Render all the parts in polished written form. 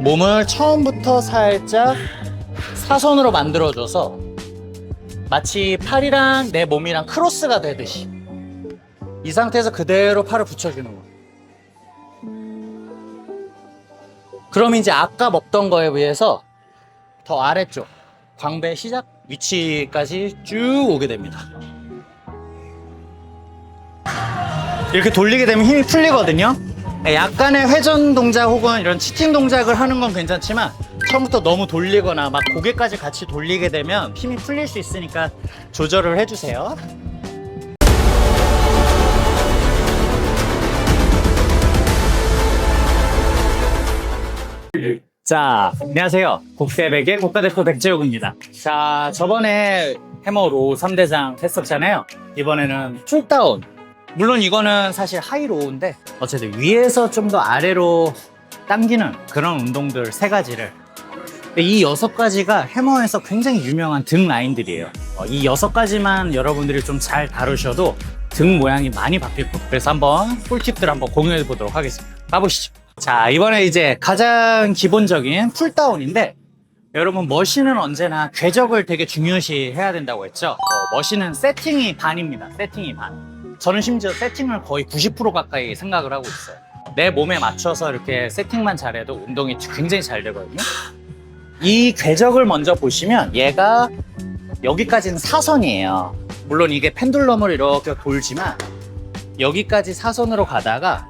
몸을 처음부터 살짝 사선으로 만들어줘서 마치 팔이랑 내 몸이랑 크로스가 되듯이 이 상태에서 그대로 팔을 붙여주는 거예요. 그럼 이제 아까 먹던 거에 비해서 더 아래쪽 광배 시작 위치까지 쭉 오게 됩니다. 이렇게 돌리게 되면 힘이 풀리거든요. 약간의 회전 동작 혹은 이런 치팅 동작을 하는 건 괜찮지만 처음부터 너무 돌리거나 막 고개까지 같이 돌리게 되면 힘이 풀릴 수 있으니까 조절을 해주세요. 자, 안녕하세요. 국대백의 국가대표 백재욱입니다. 자, 저번에 해머로 3대장 했었잖아요. 이번에는 풀다운. 물론 이거는 사실 하이로우인데 어쨌든 위에서 좀 더 아래로 당기는 그런 운동들 3가지를, 이 6가지가 해머에서 굉장히 유명한 등 라인들이에요. 이 6가지만 여러분들이 좀 잘 다루셔도 등 모양이 많이 바뀔 거예요. 그래서 한번 꿀팁들 한번 공유해 보도록 하겠습니다. 가보시죠. 자, 이번에 이제 가장 기본적인 풀다운인데, 여러분 머신은 언제나 궤적을 되게 중요시 해야 된다고 했죠. 머신은 세팅이 반입니다. 세팅이 반. 저는 심지어 세팅을 거의 90% 가까이 생각을 하고 있어요. 내 몸에 맞춰서 이렇게 세팅만 잘해도 운동이 굉장히 잘 되거든요. 이 궤적을 먼저 보시면 얘가 여기까지는 사선이에요. 물론 이게 펜듈럼을 이렇게 돌지만 여기까지 사선으로 가다가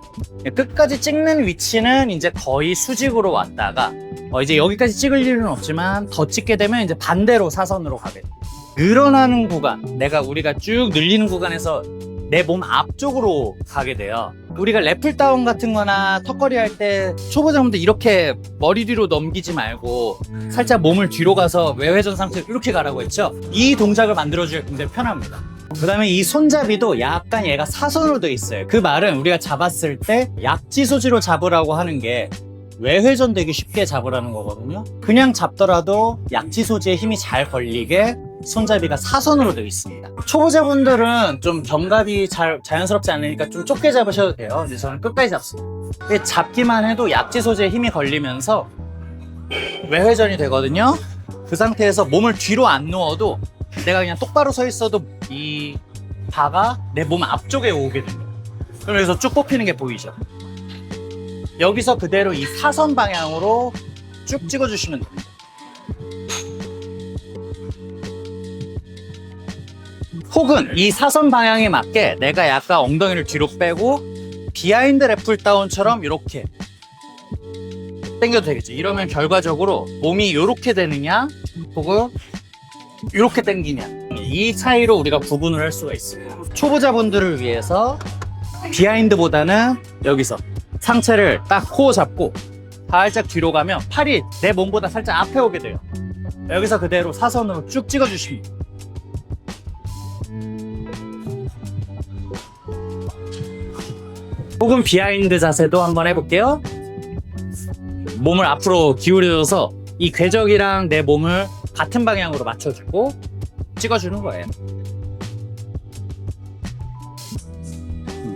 끝까지 찍는 위치는 이제 거의 수직으로 왔다가 이제 여기까지 찍을 일은 없지만 더 찍게 되면 이제 반대로 사선으로 가게 돼요. 늘어나는 구간, 우리가 쭉 늘리는 구간에서 내 몸 앞쪽으로 가게 돼요. 우리가 랩풀다운 같은 거나 턱걸이 할 때 초보자분들 이렇게 머리 뒤로 넘기지 말고 살짝 몸을 뒤로 가서 외회전 상태로 이렇게 가라고 했죠. 이 동작을 만들어주기가 굉장히 편합니다. 그 다음에 이 손잡이도 약간 얘가 사선으로 돼 있어요. 그 말은 우리가 잡았을 때 약지 소지로 잡으라고 하는 게 외회전 되기 쉽게 잡으라는 거거든요. 그냥 잡더라도 약지 소지에 힘이 잘 걸리게 손잡이가 사선으로 되어 있습니다. 초보자분들은 좀 견갑이 자연스럽지 않으니까 좀 좁게 잡으셔도 돼요. 근데 저는 끝까지 잡습니다. 잡기만 해도 약지 소지에 힘이 걸리면서 외회전이 되거든요. 그 상태에서 몸을 뒤로 안 누워도 내가 그냥 똑바로 서 있어도 이 바가 내 몸 앞쪽에 오게 됩니다. 그래서 쭉 뽑히는 게 보이죠. 여기서 그대로 이 사선 방향으로 쭉 찍어주시면 됩니다. 혹은 이 사선 방향에 맞게 내가 약간 엉덩이를 뒤로 빼고 비하인드 랩풀다운처럼 이렇게 당겨도 되겠죠. 이러면 결과적으로 몸이 이렇게 되느냐 혹은 이렇게 당기냐, 이 차이로 우리가 구분을 할 수가 있어요. 초보자분들을 위해서 비하인드보다는 여기서 상체를 딱 코어 잡고 살짝 뒤로 가면 팔이 내 몸보다 살짝 앞에 오게 돼요. 여기서 그대로 사선으로 쭉 찍어주십니다. 혹은 비하인드 자세도 한번 해볼게요. 몸을 앞으로 기울여줘서 이 궤적이랑 내 몸을 같은 방향으로 맞춰주고 찍어주는 거예요.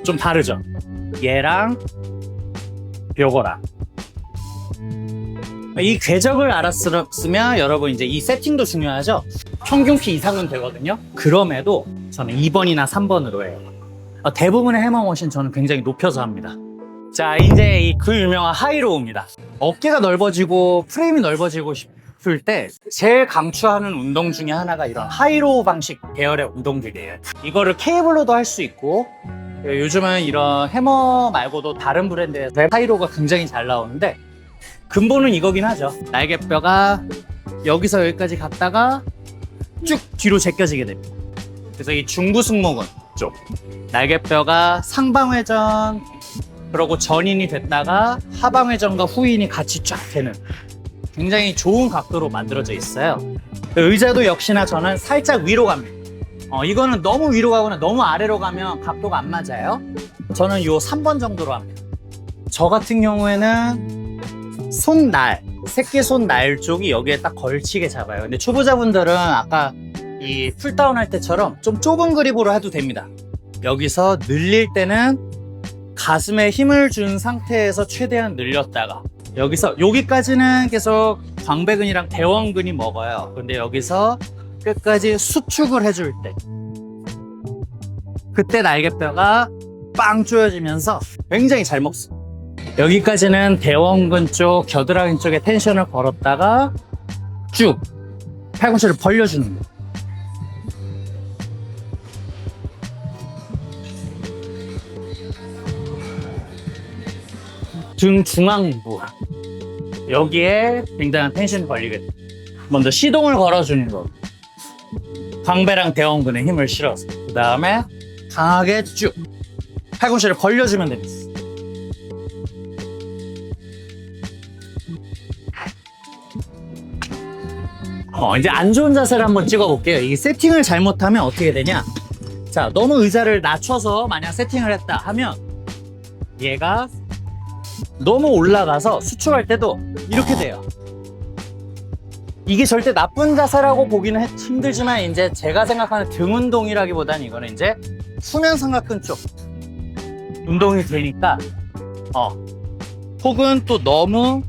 좀 다르죠? 얘랑 요거랑. 이 궤적을 알았으면 여러분 이제 이 세팅도 중요하죠? 평균 키 이상은 되거든요? 그럼에도 저는 2번이나 3번으로 해요. 대부분의 해머머신 저는 굉장히 높여서 합니다. 자, 이제 그 유명한 하이로우입니다. 어깨가 넓어지고 프레임이 넓어지고 싶을 때 제일 강추하는 운동 중에 하나가 이런 하이로우 방식 계열의 운동들이에요. 이거를 케이블로도 할 수 있고, 요즘은 이런 해머 말고도 다른 브랜드에서 하이로우가 굉장히 잘 나오는데, 근본은 이거긴 하죠. 날개뼈가 여기서 여기까지 갔다가 쭉 뒤로 제껴지게 됩니다. 그래서 이 중부 승모근 쪽 날개뼈가 상방회전, 그러고 전인이 됐다가 하방회전과 후인이 같이 쫙 되는 굉장히 좋은 각도로 만들어져 있어요. 의자도 역시나 저는 살짝 위로 갑니다. 이거는 너무 위로 가거나 너무 아래로 가면 각도가 안 맞아요. 저는 요 3번 정도로 합니다. 저 같은 경우에는 손날, 새끼손날 쪽이 여기에 딱 걸치게 잡아요. 근데 초보자분들은 아까 이 풀다운 할 때처럼 좀 좁은 그립으로 해도 됩니다. 여기서 늘릴 때는 가슴에 힘을 준 상태에서 최대한 늘렸다가 여기까지는 계속 광배근이랑 대원근이 먹어요. 근데 여기서 끝까지 수축을 해줄 때, 그때 날개뼈가 빵 조여지면서 굉장히 잘 먹습니다. 여기까지는 대원근 쪽, 겨드랑이 쪽에 텐션을 걸었다가 쭉 팔꿈치를 벌려주는 거예요. 등 중앙부, 여기에 굉장한 텐션이 걸리게 돼요. 먼저 시동을 걸어주는 거, 광배랑 대원근에 힘을 실어서, 그 다음에 강하게 쭉 팔꿈치를 벌려주면 됩니다. 이제 안 좋은 자세를 한번 찍어볼게요. 이 세팅을 잘못하면 어떻게 되냐? 자, 너무 의자를 낮춰서 만약 세팅을 했다 하면 얘가 너무 올라가서 수축할 때도 이렇게 돼요. 이게 절대 나쁜 자세라고 보기는 힘들지만 이제 제가 생각하는 등 운동이라기보다는 이거는 이제 수면 삼각근 쪽 운동이 되니까 혹은 또 너무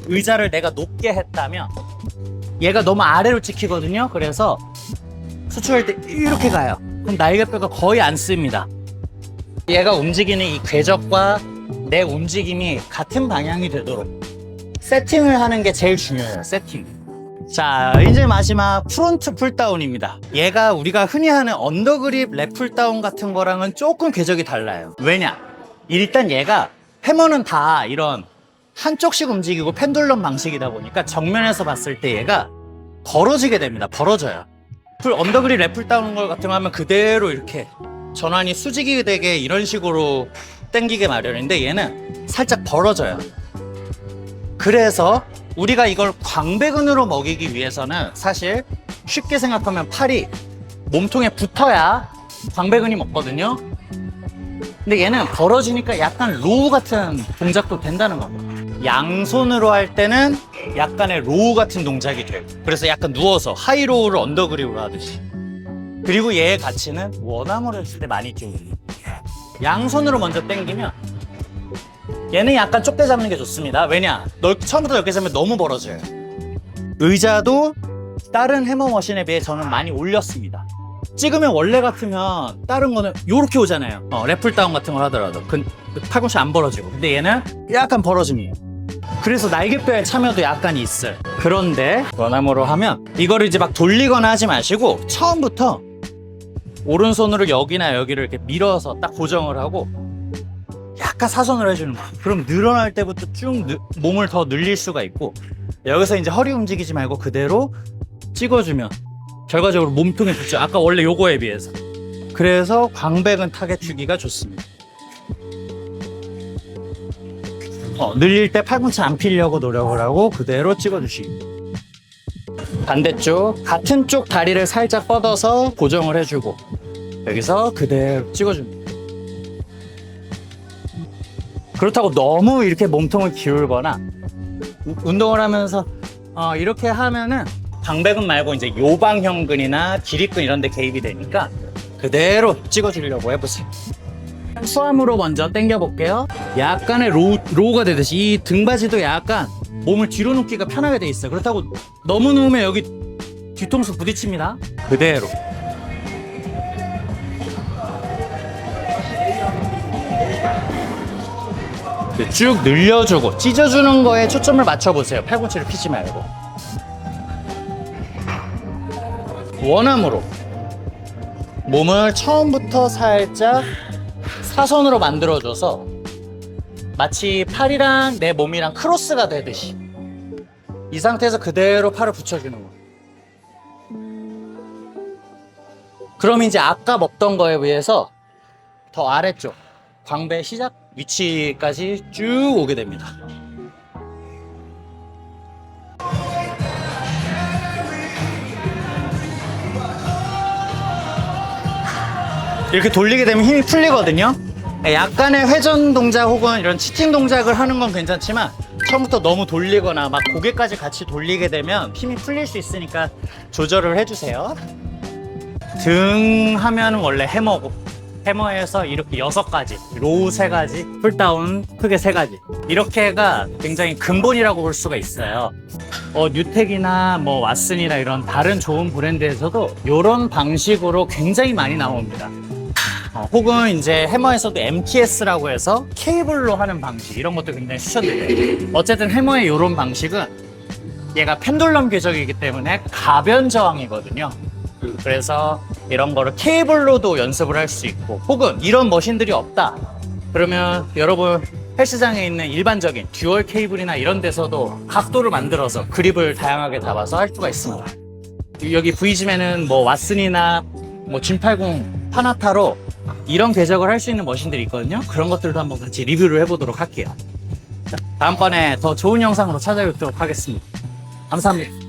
의자를 내가 높게 했다면 얘가 너무 아래로 찍히거든요. 그래서 수축할 때 이렇게 가요. 그럼 날개뼈가 거의 안 씁니다. 얘가 움직이는 이 궤적과 내 움직임이 같은 방향이 되도록 세팅을 하는 게 제일 중요해요. 세팅. 자, 이제 마지막 프론트 풀다운입니다. 얘가 우리가 흔히 하는 언더그립 랩 풀다운 같은 거랑은 조금 궤적이 달라요. 왜냐? 일단 얘가 해머는 다 이런 한쪽씩 움직이고 펜듈럼 방식이다 보니까 정면에서 봤을 때 얘가 벌어지게 됩니다. 벌어져요. 언더그립 랩 풀다운 걸 같은 거 하면 그대로 이렇게 전환이 수직이 되게 이런 식으로 당기게 마련인데 얘는 살짝 벌어져요. 그래서 우리가 이걸 광배근으로 먹이기 위해서는 사실 쉽게 생각하면 팔이 몸통에 붙어야 광배근이 먹거든요. 근데 얘는 벌어지니까 약간 로우 같은 동작도 된다는 겁니다. 양손으로 할 때는 약간의 로우 같은 동작이 돼요. 그래서 약간 누워서 하이로우를 언더그립으로 하듯이. 그리고 얘의 가치는 원암으로 했을 때 많이 줍니다. 양손으로 먼저 당기면 얘는 약간 좁게 잡는 게 좋습니다. 왜냐? 처음부터 넓게 잡으면 너무 벌어져요. 의자도 다른 해머 머신에 비해 저는 많이 올렸습니다. 찍으면 원래 같으면 다른 거는 요렇게 오잖아요. 랩풀다운 같은 걸 하더라도 팔꿈치 안 벌어지고. 근데 얘는 약간 벌어집니다. 그래서 날개뼈에 참여도 약간 있어요. 그런데 원암으로 하면 이거를 이제 막 돌리거나 하지 마시고 처음부터 오른손으로 여기나 여기를 이렇게 밀어서 딱 고정을 하고 약간 사선으로 해주는 거예요. 그럼 늘어날 때부터 쭉 몸을 더 늘릴 수가 있고, 여기서 이제 허리 움직이지 말고 그대로 찍어주면 결과적으로 몸통에 붙죠. 아까 원래 요거에 비해서. 그래서 광배근 타겟 주기가 좋습니다. 늘릴 때 팔꿈치 안 피려고 노력을 하고 그대로 찍어주시기. 반대쪽 같은 쪽 다리를 살짝 뻗어서 고정을 해주고 여기서 그대로 찍어줍니다. 그렇다고 너무 이렇게 몸통을 기울거나 운동을 하면서 이렇게 하면은 광배근 말고 이제 요방형근이나 기립근 이런 데 개입이 되니까 그대로 찍어주려고 해보세요. 수암으로 먼저 당겨 볼게요. 약간의 로우가 되듯이 이 등받이도 약간 몸을 뒤로 눕기가 편하게 돼 있어요. 그렇다고 너무 누우면 여기 뒤통수 부딪힙니다. 그대로 쭉 늘려주고 찢어주는 거에 초점을 맞춰보세요. 팔꿈치를 피지 말고 원암으로 몸을 처음부터 살짝 사선으로 만들어줘서 마치 팔이랑 내 몸이랑 크로스가 되듯이 이 상태에서 그대로 팔을 붙여주는 거예요. 그럼 이제 아까 먹던 거에 비해서 더 아래쪽 광배 시작 위치까지 쭉 오게 됩니다. 이렇게 돌리게 되면 힘이 풀리거든요. 약간의 회전 동작 혹은 이런 치팅 동작을 하는 건 괜찮지만 처음부터 너무 돌리거나 막 고개까지 같이 돌리게 되면 힘이 풀릴 수 있으니까 조절을 해주세요. 등 하면은 원래 해머고 해머에서 이렇게 6가지, 로우 3가지, 풀다운 크게 3가지. 이렇게가 굉장히 근본이라고 볼 수가 있어요. 뉴텍이나 뭐 왓슨이나 이런 다른 좋은 브랜드에서도 이런 방식으로 굉장히 많이 나옵니다. 혹은 이제 해머에서도 MTS라고 해서 케이블로 하는 방식, 이런 것도 굉장히 추천드려요. 어쨌든 해머의 이런 방식은 얘가 펜듈럼 궤적이기 때문에 가변 저항이거든요. 그래서 이런 거를 케이블로도 연습을 할 수 있고, 혹은 이런 머신들이 없다 그러면 여러분 헬스장에 있는 일반적인 듀얼 케이블이나 이런 데서도 각도를 만들어서 그립을 다양하게 잡아서 할 수가 있습니다. 여기 V짐에는 뭐 왓슨이나 뭐 짐80 파나타로 이런 궤적을 할 수 있는 머신들이 있거든요. 그런 것들도 한번 같이 리뷰를 해보도록 할게요. 자, 다음번에 더 좋은 영상으로 찾아뵙도록 하겠습니다. 감사합니다.